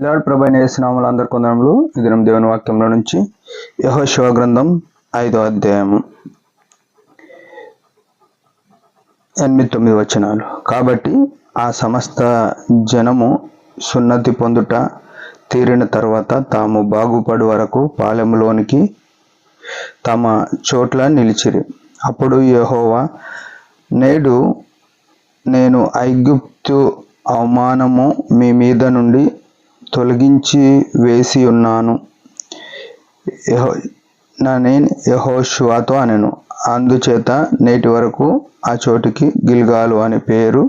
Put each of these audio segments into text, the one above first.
Lord ప్రభువైన యేసు నామములో అందరికీ వందనములు. ఈ దినం దేవుని వాక్యంలో నుంచి యెహోషువ గ్రంథం 5వ అధ్యాయము 8-9 వచనాలు. కాబట్టి ఆ సమస్త జనము సున్నతి పొందుట తీరిన తర్వాత తాము బాగుపడు వరకు పాలెములోనికి తమ చోట్ల నిలిచిరి. అప్పుడు యెహోవా, నేడు నేను ఐగుప్తు అవమానము మీ మీద నుండి తొలగించి వేసి ఉన్నాను. నేను యెహోషువతో అనెను. అందుచేత నేటి వరకు ఆ చోటికి గిల్గాలు అని పేరు.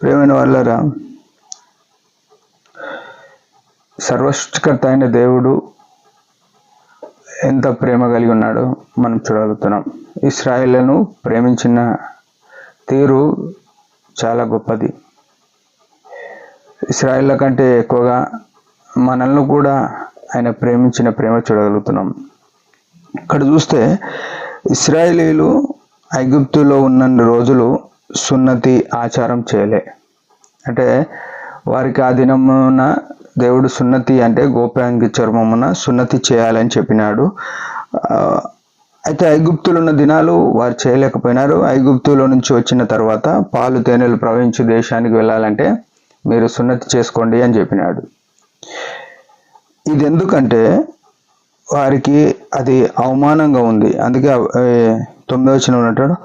ప్రియమైన వాళ్ళరా, సర్వసృష్టికర్త అయిన దేవుడు ఎంత ప్రేమ కలిగి ఉన్నాడో మనం చూడగలుగుతున్నాం. ఇశ్రాయేలును ప్రేమించిన తీరు చాలా గొప్పది. ఇశ్రాయేళ్ల కంటే ఎక్కువగా మనల్ని కూడా ఆయన ప్రేమించిన ప్రేమ చూడగలుగుతున్నాం. ఇక్కడ చూస్తే ఇశ్రాయేలీలు ఐగుప్తులో ఉన్న రోజులు సున్నతి ఆచారం చేయలే. అంటే వారికి ఆ దినమున దేవుడు సున్నతి అంటే గోప్యాంగి చర్మమున సున్నతి చేయాలని చెప్పినాడు. అయితే ఐగుప్తులు ఉన్న దినాలు వారు చేయలేకపోయినారు. ఐగుప్తులో నుంచి వచ్చిన తర్వాత పాలు తేనెలు ప్రవహించే దేశానికి వెళ్ళాలంటే మీరు సున్నతి చేసుకోండి అని చెప్పినాడు. ఇది ఎందుకంటే వారికి అది అవమానంగా ఉంది. అందుకే 9వ వచనం అంటాడు,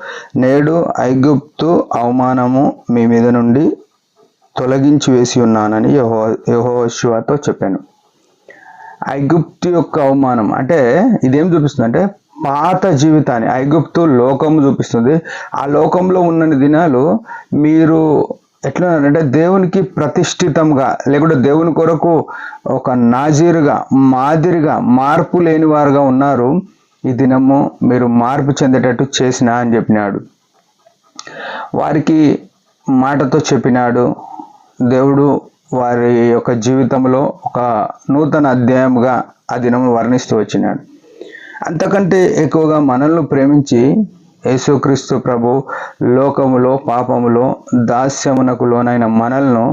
నేడు ఐగుప్తు అవమానము మీ మీద నుండి తొలగించి వేసి ఉన్నానని యెహోషువతో చెప్పాను. ఐగుప్తు యొక్క అవమానం అంటే ఇదేం చూపిస్తుంది అంటే పాత జీవితాన్ని, ఐగుప్తు లోకము చూపిస్తుంది. ఆ లోకంలో ఉన్న దినాలు మీరు ఎట్లా అంటే దేవునికి ప్రతిష్ఠితంగా లేకుంటే దేవుని కొరకు ఒక నాజీరుగా మాదిరిగా మార్పు లేని వారుగా ఉన్నారు. ఈ దినము మీరు మార్పు చెందేటట్టు చేసిన అని చెప్పినాడు. వారికి మాటతో చెప్పినాడు. దేవుడు వారి యొక్క జీవితంలో ఒక నూతన అధ్యాయముగా ఆ దినము వర్ణిస్తూ వచ్చినాడు. అంతకంటే ఎక్కువగా మనల్ని ప్రేమించి యేసుక్రీస్తు ప్రభు లోకములో పాపములో దాస్యమునకు లోనైన మనల్ని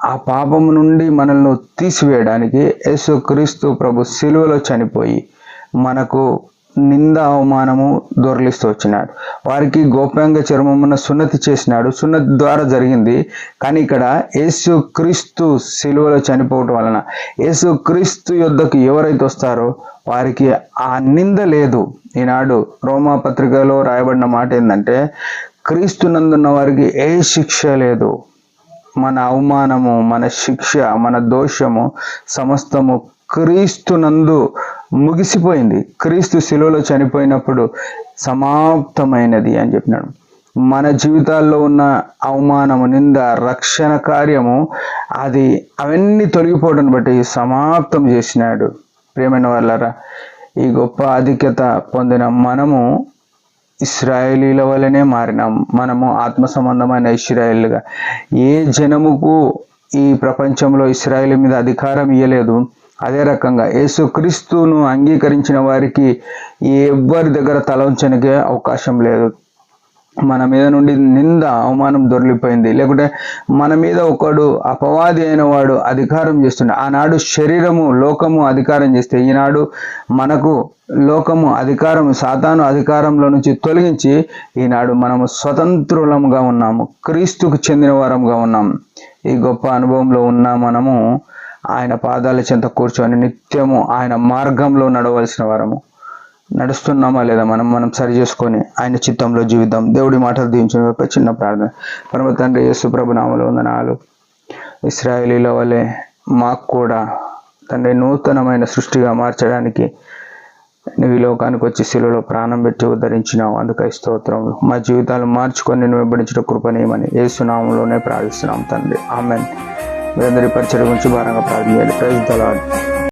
ఆ పాపము నుండి మనల్ని తీసివేయడానికి యేసుక్రీస్తు ప్రభు సిలువలో చనిపోయి మనకు నింద అవమానము దొరలిస్తూ వచ్చినాడు. వారికి గోప్యాంగ చర్మమున సున్నతి చేసినాడు. సున్నతి ద్వారా జరిగింది. కానీ ఇక్కడ యేసుక్రీస్తు సిలువలో చనిపోవటం వలన యేసుక్రీస్తు యొద్దకు ఎవరైతే వస్తారో వారికి ఆ నింద లేదు. ఈనాడు రోమా పత్రికలో రాయబడిన మాట ఏంటంటే, క్రీస్తు నందున్న వారికి ఏ శిక్ష లేదు. మన అవమానము, మన శిక్ష, మన దోషము సమస్తము క్రీస్తు నందు ముగిసిపోయింది. క్రీస్తు శిలువలో చనిపోయినప్పుడు సమాప్తమైనది అని చెప్పినాడు. మన జీవితాల్లో ఉన్న అవమానము, నింద, రక్షణ కార్యము అవన్నీ తొలగిపోవడం బట్టి సమాప్తం చేసినాడు. ప్రియమైన వాళ్ళరా, ఈ గొప్ప ఆధిక్యత పొందిన మనము ఇశ్రాయేలీల వలనే మారినాం. మనము ఆత్మ సంబంధమైన ఇశ్రాయేలుగా. ఏ జనముకు ఈ ప్రపంచంలో ఇశ్రాయేలు మీద అధికారం ఇవ్వలేదు. అదే రకంగా యేసుక్రీస్తును అంగీకరించిన వారికి ఎవ్వరి దగ్గర తల ఉంచనికే అవకాశం లేదు. మన మీద నుండి నింద అవమానం దొరికిపోయింది. లేకుంటే మన మీద ఒకడు అపవాది అయిన వాడు అధికారం చేస్తుండే. ఆనాడు శరీరము లోకము అధికారం చేస్తే, ఈనాడు మనకు లోకము అధికారం, సాతాను అధికారంలో నుంచి తొలగించి ఈనాడు మనము స్వతంత్రులంగా ఉన్నాము. క్రీస్తుకు చెందిన వారంగా ఉన్నాము. ఈ గొప్ప అనుభవంలో ఉన్న మనము ఆయన పాదాల చెంత కూర్చొని నిత్యము ఆయన మార్గంలో నడవలసిన వారము. నడుస్తున్నామా లేదా మనం సరి చేసుకొని ఆయన చిత్తంలో జీవిద్దాం. దేవుడి మాటలు దీవించిన ఒక చిన్న ప్రార్థన. పరమ తండ్రి యేసు ప్రభు నామములో వందనాలు. ఇశ్రాయేలీల వలె మాకు కూడా తండ్రి నూతనమైన సృష్టిగా మార్చడానికి నువ్వు ఈ లోకానికి వచ్చి శిలువలో ప్రాణం పెట్టి ఉద్ధరించినావు. అందుకై స్తోత్రములు. మా జీవితాలు మార్చుకొని నేను వెంబడించిన కృపనేమని యేసు నామములోనే ప్రార్థిస్తున్నాం తండ్రి. ఆమేన్. మీరందరి పరిచయం గురించి భారంగా ప్రార్థన చేయండి. Praise the lord.